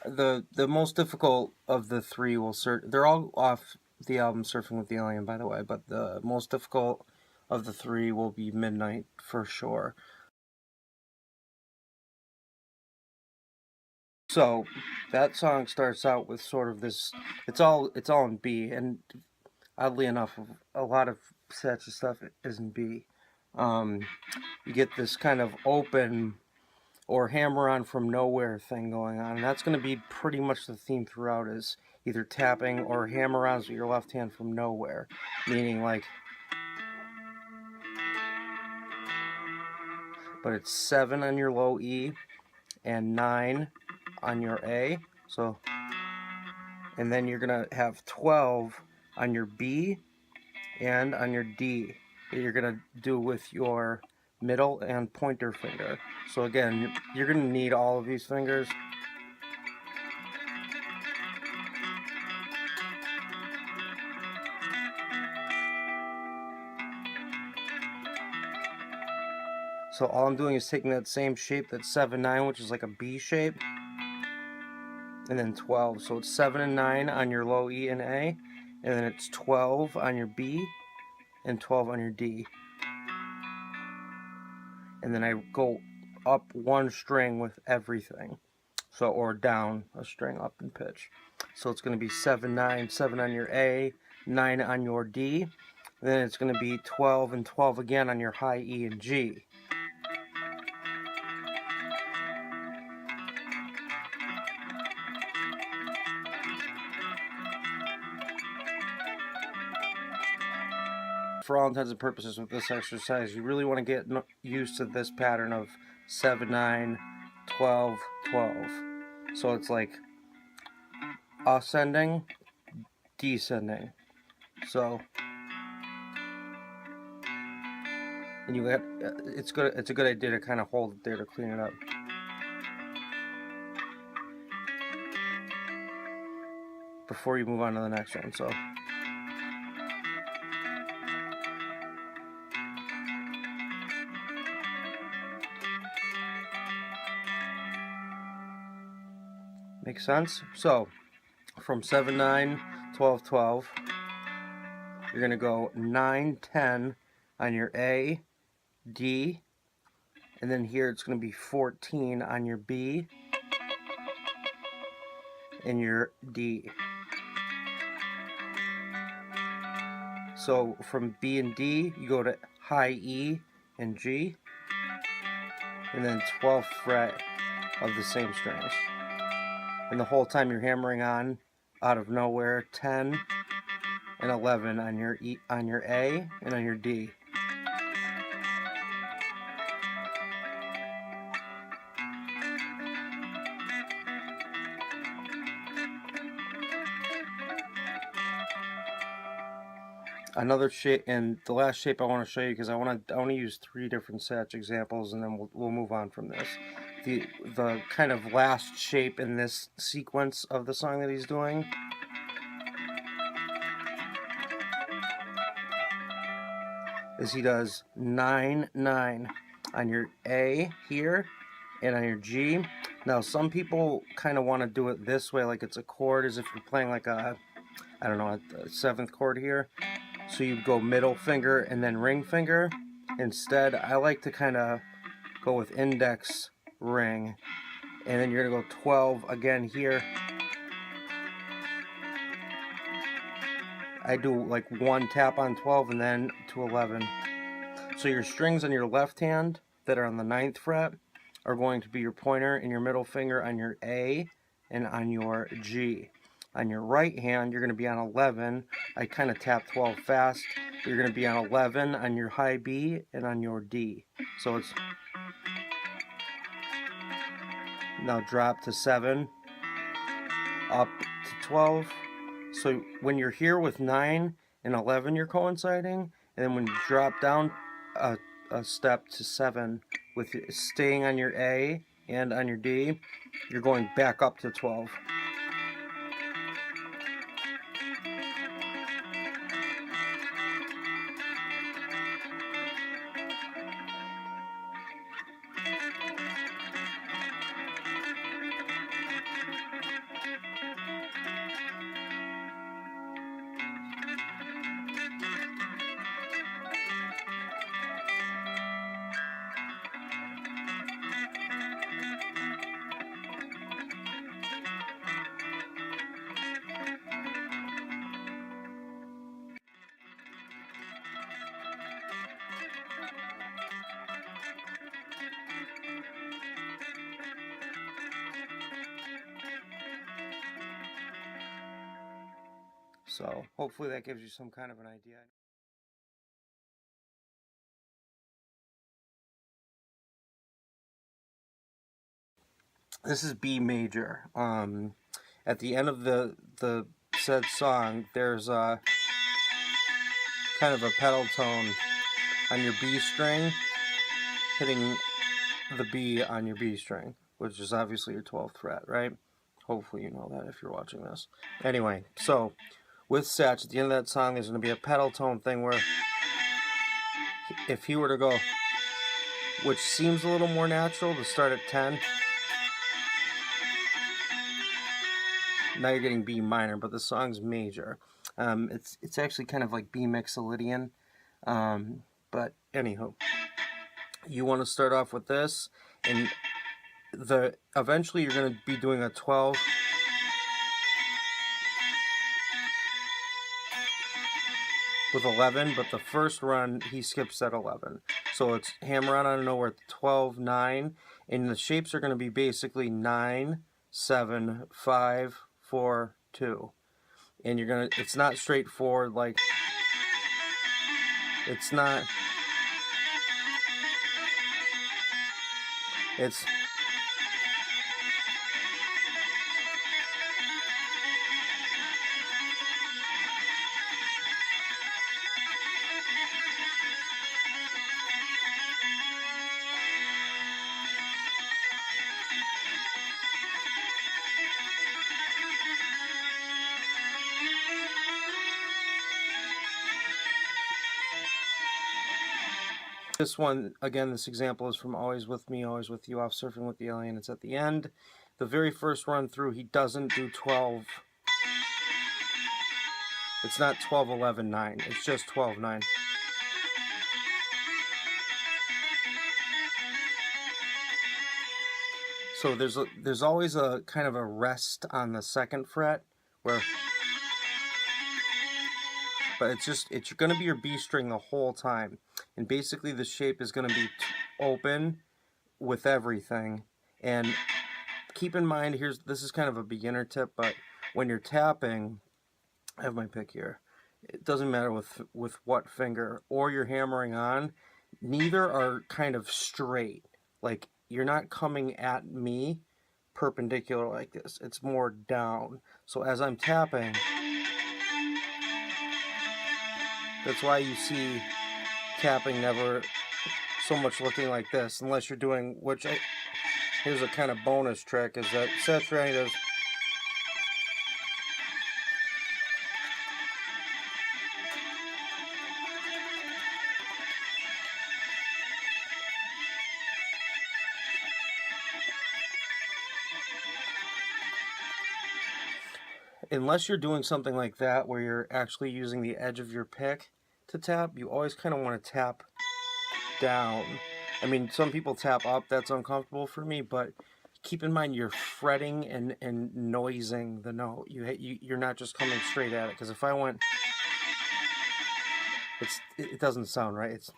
The most difficult of the three will they're all off the album Surfing with the Alien, by the way, but the most difficult of the three will be Midnight for sure. So that song starts out with sort of this. It's all in B, and oddly enough, a lot of Satch's stuff is in B. You get this kind of open or hammer on from nowhere thing going on, and that's going to be pretty much the theme throughout, is either tapping or hammer-ons with your left hand from nowhere, meaning like, but it's 7 on your low E and 9 on your A, so, and then you're going to have 12 on your B and on your D that you're going to do with your middle and pointer finger. So again, you're going to need all of these fingers. So all I'm doing is taking that same shape, that 7-9, which is like a B shape, and then 12. So it's 7 and 9 on your low E and A, and then it's 12 on your B and 12 on your D. And then I go up one string with everything. So, or down a string up in pitch. So it's going to be 7, 9, 7 on your A, 9 on your D. Then it's going to be 12 and 12 again on your high E and G. For all intents and purposes with this exercise, you really want to get used to this pattern of 7, 9, 12, 12. So it's like ascending, descending. So, and you got, it's a good idea to kind of hold it there to clean it up. Before you move on to the next one. So makes sense? So from 7, 9, 12, 12, you're going to go 9, 10 on your A, D, and then here it's going to be 14 on your B and your D. So from B and D, you go to high E and G, and then 12th fret of the same strings. And the whole time you're hammering on, out of nowhere, 10 and 11 on your E, on your A and on your D. Another shape, and the last shape I want to show you, because I want to use 3 different Satch examples, and then we'll move on from this. The kind of last shape in this sequence of the song that he's doing is he does 9, 9 on your A here and on your G. Now some people kind of want to do it this way, like it's a chord, as if you're playing like a, I don't know, a 7th chord here. So you go middle finger and then ring finger. Instead, I like to kind of go with index, ring, and then you're going to go 12 again here. I do like 1 tap on 12 and then to 11. So your strings on your left hand that are on the 9th fret are going to be your pointer and your middle finger on your A and on your G. On your right hand, you're going to be on 11. I kind of tap 12 fast. You're going to be on 11 on your high B and on your D. So it's now drop to 7, up to 12. So when you're here with 9 and 11, you're coinciding. And then when you drop down a step to 7, with staying on your A and on your D, you're going back up to 12. So hopefully that gives you some kind of an idea. This is B major. At the end of the said song, there's a kind of a pedal tone on your B string, hitting the B on your B string, which is obviously your 12th fret, right? Hopefully you know that if you're watching this. Anyway, so with Satch, at the end of that song, there's going to be a pedal tone thing where if he were to go, which seems a little more natural to start at 10, now you're getting B minor, but the song's major. It's actually kind of like B mixolydian, but anywho, you want to start off with this, and eventually you're going to be doing a 12 with 11, but the first run he skips at 11, so it's hammer on out of nowhere 12 9, and the shapes are going to be basically 9 7 5 4 2, and you're gonna, it's not straightforward, like it's not, it's this one, again, this example is from Always With Me, Always With You, Off Surfing with the Alien. It's at the end. The very first run through, he doesn't do 12. It's not 12, 11, 9. It's just 12, 9. So there's always a kind of a rest on the second fret, where, but it's going to be your B string the whole time. And basically the shape is going to be open with everything. And keep in mind, this is kind of a beginner tip, but when you're tapping, I have my pick here. It doesn't matter with what finger, or you're hammering on, neither are kind of straight. Like, you're not coming at me perpendicular like this. It's more down. So as I'm tapping, that's why you see tapping never so much looking like this, unless you're doing, here's a kind of bonus trick, is that Satriani does, unless you're doing something like that where you're actually using the edge of your pick to tap, you always kind of want to tap down. I mean, some people tap up, that's uncomfortable for me, but keep in mind you're fretting and noising the note. You're not just coming straight at it, because if I went, it doesn't sound right. It's,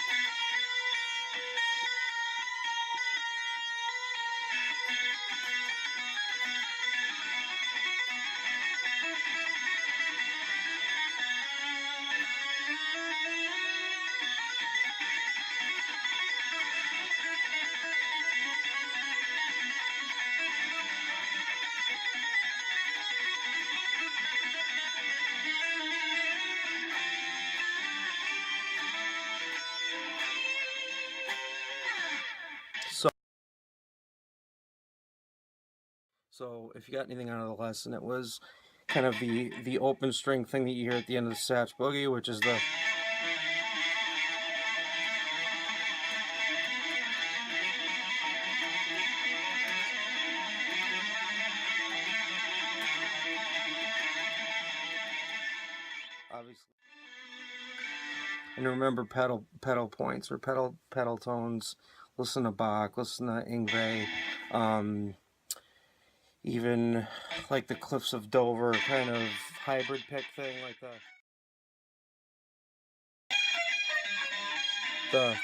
so if you got anything out of the lesson, it was kind of the open string thing that you hear at the end of the Satch Boogie, which is the, obviously. And remember pedal points, or pedal tones. Listen to Bach, listen to Yngwie, even like the Cliffs of Dover kind of hybrid pick thing, like the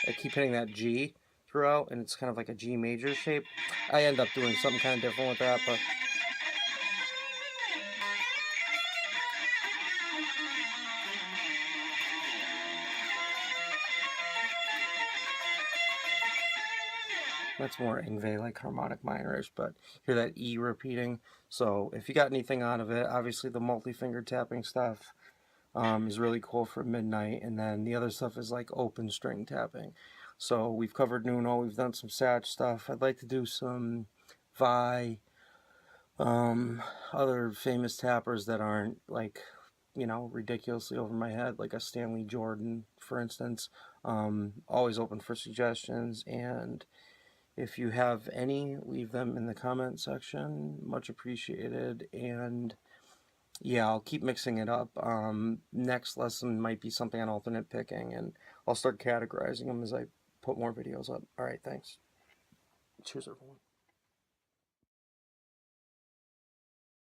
I keep hitting that G throughout, and it's kind of like a G major shape. I end up doing something kind of different with that, but that's more Yngwie, like harmonic minorish, but hear that E repeating. So if you got anything out of it, obviously the multi-finger tapping stuff is really cool for midnight, and then the other stuff is like open string tapping. So we've covered Nuno, we've done some Satch stuff. I'd like to do some Vi, other famous tappers that aren't like, you know, ridiculously over my head, like a Stanley Jordan, for instance. Always open for suggestions, and if you have any, leave them in the comment section. Much appreciated. And yeah, I'll keep mixing it up. Next lesson might be something on alternate picking, and I'll start categorizing them as I put more videos up. All right, thanks. Cheers, everyone.